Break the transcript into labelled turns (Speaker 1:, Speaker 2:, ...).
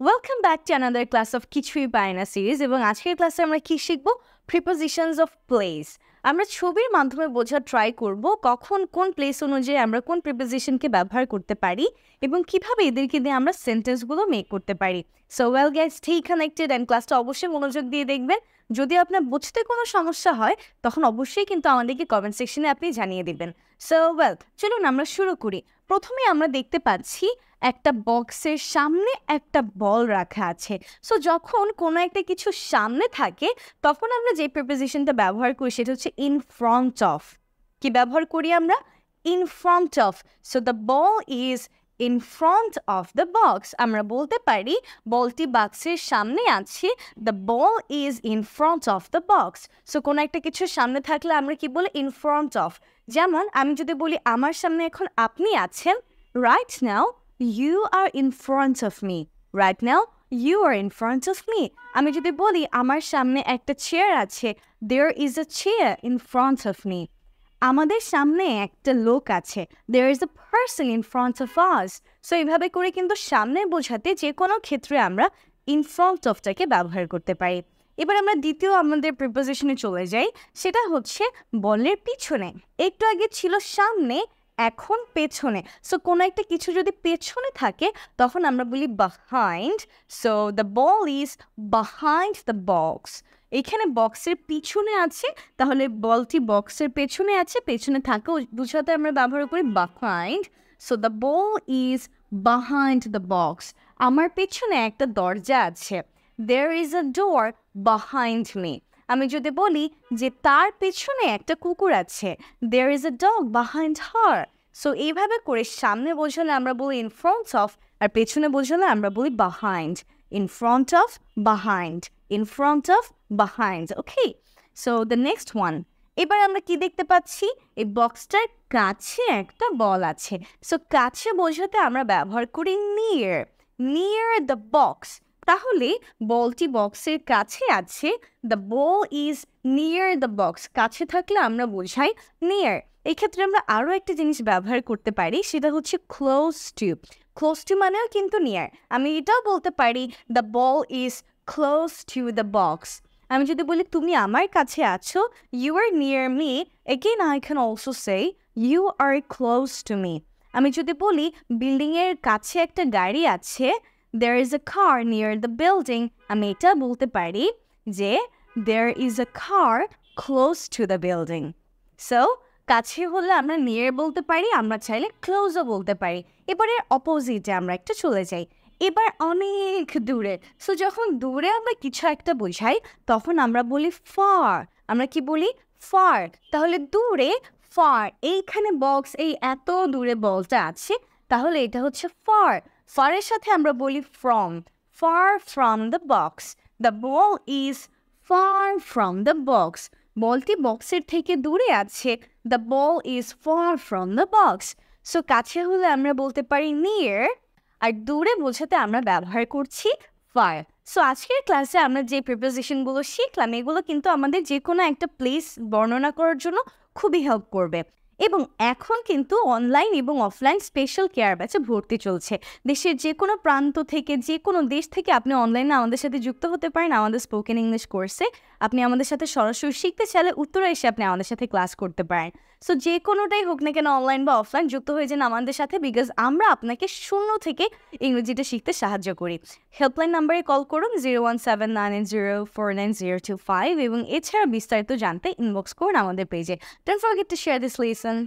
Speaker 1: Welcome back to another class of কিছুই পায় না সিরিজ এবং আজকের ক্লাসে আমরা কি শিখব প্রিপোজিশনস অফ প্লেস। আমরা ছবির মাধ্যমে বোঝার ট্রাই করব কখন কোন প্লেস অনুযায়ী আমরা কোন প্রিপোজিশনকে ব্যবহার করতে পারি এবং কিভাবে এদেরকে দিয়ে আমরা সেন্টেন্সগুলো মেক করতে পারি। So well guys, stay connected and ক্লাসটা অবশ্যই মনোযোগ দিয়ে দেখবেন। যদি আপনার বুঝতে কোনো সমস্যা হয় তখন অবশ্যই কিন্তু আমাদেরকে কমেন্ট সেকশনে আপনি জানিয়ে দিবেন। সো ওয়েল, চলুন আমরা শুরু করি। প্রথমে আমরা দেখতে পাচ্ছি একটা বক্সের সামনে একটা বল রাখা আছে। সো যখন কোনো একটা কিছু সামনে থাকে তখন আমরা যে প্রিপোজিশনটা ব্যবহার করি সেটা হচ্ছে ইন ফ্রন্ট অফ। কি ব্যবহার করি আমরা? In front of. So the ball is in front of the box. আমরা বলতে পারি বলটি বাক্সের সামনে আছে, the ball is in front of the box. So কোনো একটা কিছু সামনে থাকলে আমরা কি বলি? In front of. যেমন আমি যদি বলি আমার সামনে এখন আপনি আছেন, right now you are in front of me. Right now, you are in front of me. আমি যদি বলি আমার সামনে একটা চেয়ার আছে, there is a chair in front of me. আমাদের সামনে একটা লোক আছে, there is a person in front of us. So এইভাবে করে কিন্তু সামনে বোঝাতে যে কোনো ক্ষেত্রে আমরা in front of-টাকে ব্যবহার করতে পারি। এবার আমরা দ্বিতীয় আমাদের প্রিপোজিশনে চলে যাই, সেটা হচ্ছে বলের পিছনে। একটু আগে ছিল সামনে, এখন পেছনে। সো কোনো একটা কিছু যদি পেছনে থাকে তখন আমরা বলি behind. So the ball is behind the box. এখানে বক্সের পিছনে আছে, তাহলে বলটি বক্সের পেছনে আছে, পেছনে থাকা বুঝাতে আমরা ব্যবহার করি behind. So the ball is behind the box. আমার পেছনে একটা দরজা আছে, there is a door behind me. আমি যদি বলি যে তার পেছনে একটা কুকুর আছে, there is a dog behind her. So এইভাবে করে সামনে বোঝালে আমরা বলি in front of, আর পেছনে বোঝালে আমরা বলি behind. in front of, behind. in front of, behind. Okay, so the next one. এবার আমরা কি দেখতে পাচ্ছি? এই বক্সটার কাছে একটা বল আছে। সো কাছে বোঝাতে আমরা ব্যবহার করি near. near the box. তাহলে বলটি বক্সের কাছে আছে, the ball is near the box. কাছে থাকলে আমরা বোঝাই নিয়ার। এই ক্ষেত্রে আমরা আরও একটা জিনিস ব্যবহার করতে পারি, সেটা হচ্ছে ক্লোজ টু। ক্লোজ টু মানেও কিন্তু নিয়ার। আমি এটাও বলতে পারি the ball is close to the box. আমি যদি বলি তুমি আমার কাছে আছো, you are near me, again I can also say you are close to me. আমি যদি বলি বিল্ডিংয়ের কাছে একটা গাড়ি আছে, there is a car near the building, আমি এটা বলতে পারি যে there is a car close to the building. So কাছে হলে আমরা near বলতে পারি, আমরা চাইলে closeও বলতে পারি। এবারে অপোজিটে আমরা একটা চলে যাই, এবার অনেক দূরে। সো যখন দূরে আমরা কিছু একটা বোঝাই তখন আমরা বলি far। আমরা কি বলি? far। তাহলে দূরে far, এইখানে বক্স, এই এত দূরে বলটা আছে, তাহলে এটা হচ্ছে far। ফারের সাথে আমরা বলি from. far from the box. The ball is far from the box. বলটি বক্সের থেকে দূরে আছে, the ball is far from the box. So কাছে হলে আমরা বলতে পারি near, আর দূরে বোঝাতে আমরা ব্যবহার করছি far. সো আজকের ক্লাসে আমরা যে প্রিপোজিশনগুলো শিখলাম এগুলো কিন্তু আমাদের যে কোনো একটা প্লেস বর্ণনা করার জন্য খুবই হেল্প করবে। এবং এখন কিন্তু অনলাইন এবং অফলাইন স্পেশাল কেয়ার ব্যাচে ভর্তি চলছে। দেশের যে কোনো প্রান্ত থেকে, যে কোনো দেশ থেকে আপনি অনলাইনে আমাদের সাথে যুক্ত হতে পারেন আমাদের স্পোকেন ইংলিশ কোর্সে। আপনি আমাদের সাথে সরাসরি শিখতে চাইলে উত্তরে এসে আপনি আমাদের সাথে ক্লাস করতে পারেন। সো যে কোনোটাই হোক না কেন, অনলাইন বা অফলাইন, যুক্ত হয়ে যান আমাদের সাথে, বিকজ আমরা আপনাকে শূন্য থেকে ইংরেজিটা শিখতে সাহায্য করি। হেল্পলাইন নাম্বারে কল করুন 0179049049025 এবং এছাড়া বিস্তারিত জানতে ইনবক্স করুন আমাদের পেজে। Don't forget to share this lesson.